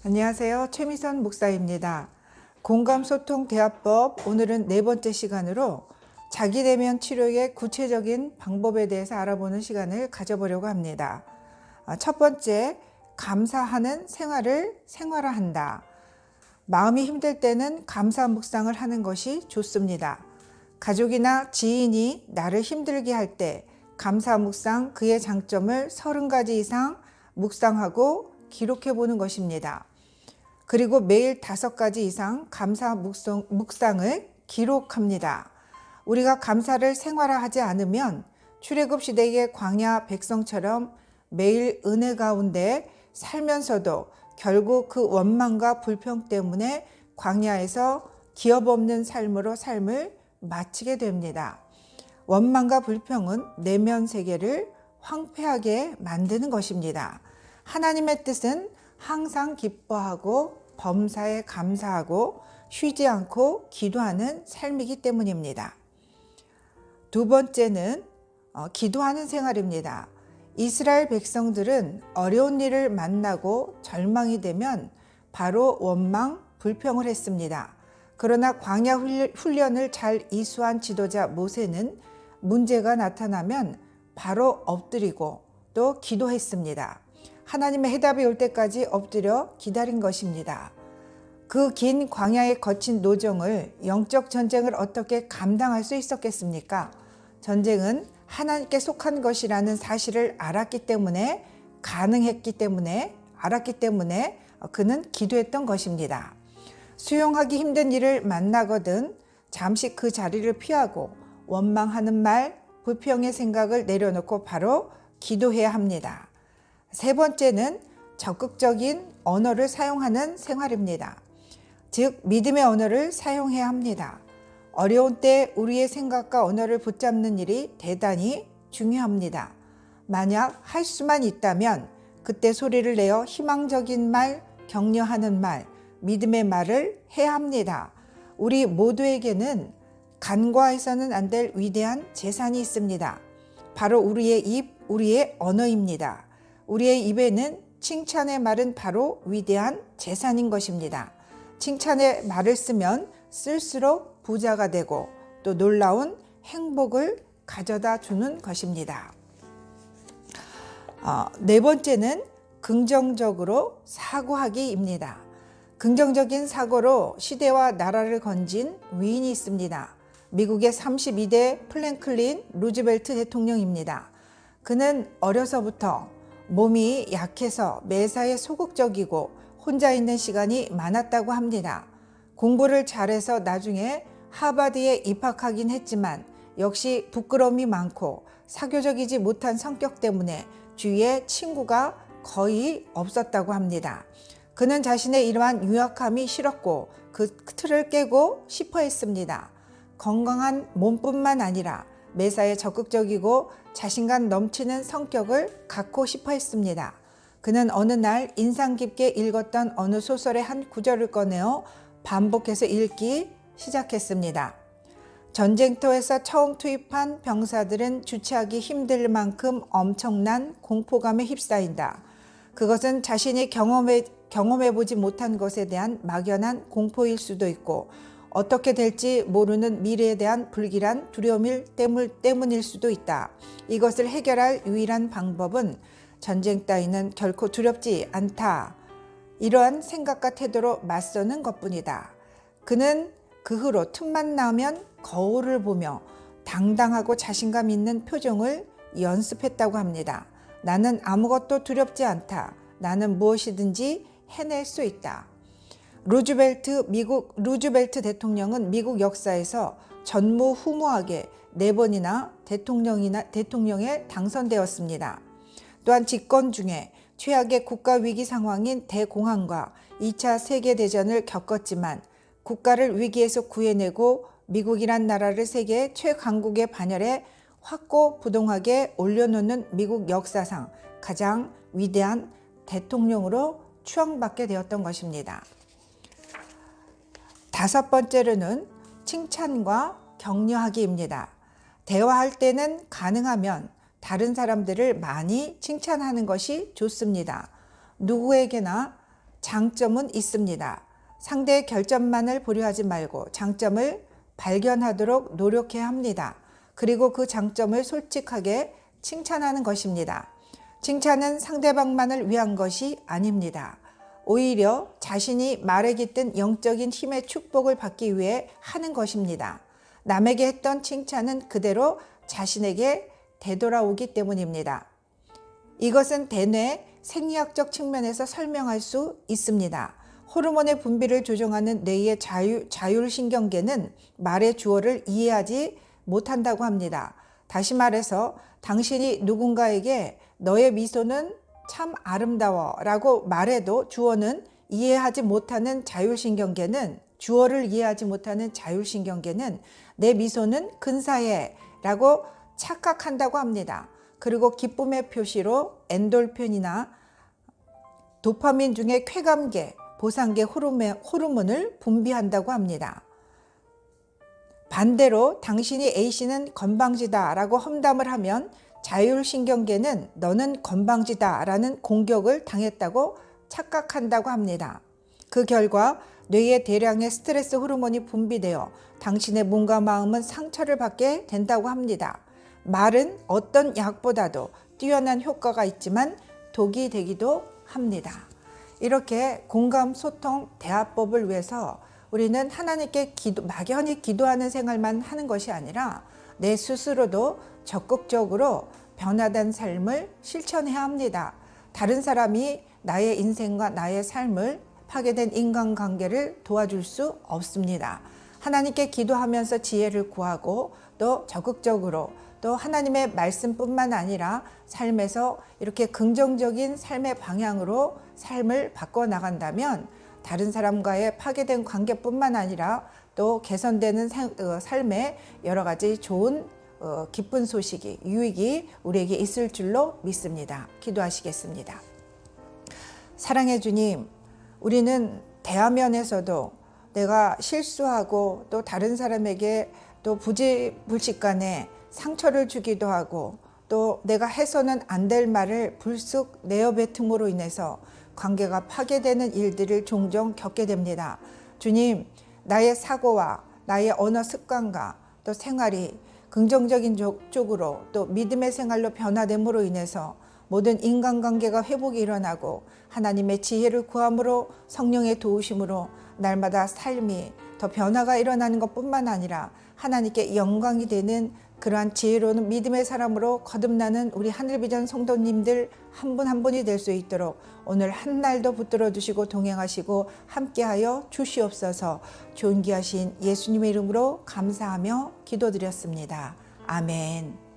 안녕하세요. 최미선 목사입니다. 공감소통대화법 오늘은 네 번째 시간으로 자기대면 치료의 구체적인 방법에 대해서 알아보는 시간을 가져보려고 합니다. 첫 번째, 감사하는 생활을 생활화한다. 마음이 힘들 때는 감사 묵상을 하는 것이 좋습니다. 가족이나 지인이 나를 힘들게 할 때 감사 묵상 그의 장점을 30가지 이상 묵상하고 기록해 보는 것입니다. 그리고 매일 5가지 이상 감사 묵상을 기록합니다. 우리가 감사를 생활화하지 않으면 출애굽 시대의 광야 백성처럼 매일 은혜 가운데 살면서도 결국 그 원망과 불평 때문에 광야에서 기업 없는 삶으로 삶을 마치게 됩니다. 원망과 불평은 내면 세계를 황폐하게 만드는 것입니다. 하나님의 뜻은 항상 기뻐하고 범사에 감사하고 쉬지 않고 기도하는 삶이기 때문입니다. 두 번째는 기도하는 생활입니다. 이스라엘 백성들은 어려운 일을 만나고 절망이 되면 바로 원망, 불평을 했습니다. 그러나 광야 훈련을 잘 이수한 지도자 모세는 문제가 나타나면 바로 엎드리고 또 기도했습니다. 하나님의 해답이 올 때까지 엎드려 기다린 것입니다. 그 긴 광야에 거친 노정을, 영적 전쟁을 어떻게 감당할 수 있었겠습니까? 전쟁은 하나님께 속한 것이라는 사실을 알았기 때문에 알았기 때문에 그는 기도했던 것입니다. 수용하기 힘든 일을 만나거든 잠시 그 자리를 피하고 원망하는 말, 불평의 생각을 내려놓고 바로 기도해야 합니다. 세 번째는 적극적인 언어를 사용하는 생활입니다. 즉, 믿음의 언어를 사용해야 합니다. 어려운 때 우리의 생각과 언어를 붙잡는 일이 대단히 중요합니다. 만약 할 수만 있다면 그때 소리를 내어 희망적인 말, 격려하는 말, 믿음의 말을 해야 합니다. 우리 모두에게는 간과해서는 안 될 위대한 재산이 있습니다. 바로 우리의 입, 우리의 언어입니다. 우리의 입에는 칭찬의 말은 바로 위대한 재산인 것입니다. 칭찬의 말을 쓰면 쓸수록 부자가 되고 또 놀라운 행복을 가져다 주는 것입니다. 네 번째는 긍정적으로 사고하기입니다. 긍정적인 사고로 시대와 나라를 건진 위인이 있습니다. 미국의 32대 프랭클린 루즈벨트 대통령입니다. 그는 어려서부터 몸이 약해서 매사에 소극적이고 혼자 있는 시간이 많았다고 합니다. 공부를 잘해서 나중에 하버드에 입학하긴 했지만 역시 부끄러움이 많고 사교적이지 못한 성격 때문에 주위에 친구가 거의 없었다고 합니다. 그는 자신의 이러한 유약함이 싫었고 그 틀을 깨고 싶어 했습니다. 건강한 몸뿐만 아니라 매사에 적극적이고 자신감 넘치는 성격을 갖고 싶어 했습니다. 그는 어느 날 인상 깊게 읽었던 어느 소설의 한 구절을 꺼내어 반복해서 읽기 시작했습니다. 전쟁터에서 처음 투입한 병사들은 주체하기 힘들 만큼 엄청난 공포감에 휩싸인다. 그것은 자신이 경험해보지 못한 것에 대한 막연한 공포일 수도 있고 어떻게 될지 모르는 미래에 대한 불길한 두려움 때문일 수도 있다. 이것을 해결할 유일한 방법은 전쟁 따위는 결코 두렵지 않다. 이러한 생각과 태도로 맞서는 것뿐이다. 그는 그 후로 틈만 나면 거울을 보며 당당하고 자신감 있는 표정을 연습했다고 합니다. 나는 아무것도 두렵지 않다. 나는 무엇이든지 해낼 수 있다. 루즈벨트 대통령은 미국 역사에서 전무후무하게 4번이나 대통령에 당선되었습니다. 또한 집권 중에 최악의 국가위기 상황인 대공황과 2차 세계대전을 겪었지만 국가를 위기에서 구해내고 미국이란 나라를 세계 최강국의 반열에 확고부동하게 올려놓는 미국 역사상 가장 위대한 대통령으로 추앙받게 되었던 것입니다. 5번째로는 칭찬과 격려하기입니다. 대화할 때는 가능하면 다른 사람들을 많이 칭찬하는 것이 좋습니다. 누구에게나 장점은 있습니다. 상대의 결점만을 보려하지 말고 장점을 발견하도록 노력해야 합니다. 그리고 그 장점을 솔직하게 칭찬하는 것입니다. 칭찬은 상대방만을 위한 것이 아닙니다. 오히려 자신이 말에 깃든 영적인 힘의 축복을 받기 위해 하는 것입니다. 남에게 했던 칭찬은 그대로 자신에게 되돌아오기 때문입니다. 이것은 대뇌 생리학적 측면에서 설명할 수 있습니다. 호르몬의 분비를 조정하는 뇌의 자율신경계는 말의 주어를 이해하지 못한다고 합니다. 다시 말해서 당신이 누군가에게 너의 미소는 참 아름다워 라고 말해도 주어는 이해하지 못하는 자율신경계는 주어를 이해하지 못하는 자율신경계는 내 미소는 근사해 라고 착각한다고 합니다. 그리고 기쁨의 표시로 엔돌핀이나 도파민 중에 쾌감계, 보상계 호르몬을 분비한다고 합니다. 반대로 당신이 A씨는 건방지다 라고 험담을 하면 자율신경계는 너는 건방지다 라는 공격을 당했다고 착각한다고 합니다. 그 결과 뇌에 대량의 스트레스 호르몬이 분비되어 당신의 몸과 마음은 상처를 받게 된다고 합니다. 말은 어떤 약보다도 뛰어난 효과가 있지만 독이 되기도 합니다. 이렇게 공감, 소통, 대화법을 위해서 우리는 하나님께 막연히 기도하는 생활만 하는 것이 아니라 내 스스로도 적극적으로 변화된 삶을 실천해야 합니다. 다른 사람이 나의 인생과 나의 삶을 파괴된 인간관계를 도와줄 수 없습니다. 하나님께 기도하면서 지혜를 구하고 또 적극적으로 또 하나님의 말씀뿐만 아니라 삶에서 이렇게 긍정적인 삶의 방향으로 삶을 바꿔나간다면 다른 사람과의 파괴된 관계뿐만 아니라 또 개선되는 삶에 여러 가지 좋은 기쁜 소식이, 유익이 우리에게 있을 줄로 믿습니다. 기도하시겠습니다. 사랑의 주님, 우리는 대화면에서도 내가 실수하고 또 다른 사람에게 또 부지불식간에 상처를 주기도 하고 또 내가 해서는 안 될 말을 불쑥 내어뱉음으로 인해서 관계가 파괴되는 일들을 종종 겪게 됩니다. 주님, 나의 사고와 나의 언어 습관과 또 생활이 긍정적인 쪽으로 또 믿음의 생활로 변화됨으로 인해서 모든 인간관계가 회복이 일어나고 하나님의 지혜를 구함으로 성령의 도우심으로 날마다 삶이 더 변화가 일어나는 것뿐만 아니라 하나님께 영광이 되는 그러한 지혜로운 믿음의 사람으로 거듭나는 우리 하늘비전 성도님들 한 분 한 분이 될 수 있도록 오늘 한 날도 붙들어 주시고 동행하시고 함께하여 주시옵소서. 존귀하신 예수님의 이름으로 감사하며 기도드렸습니다. 아멘.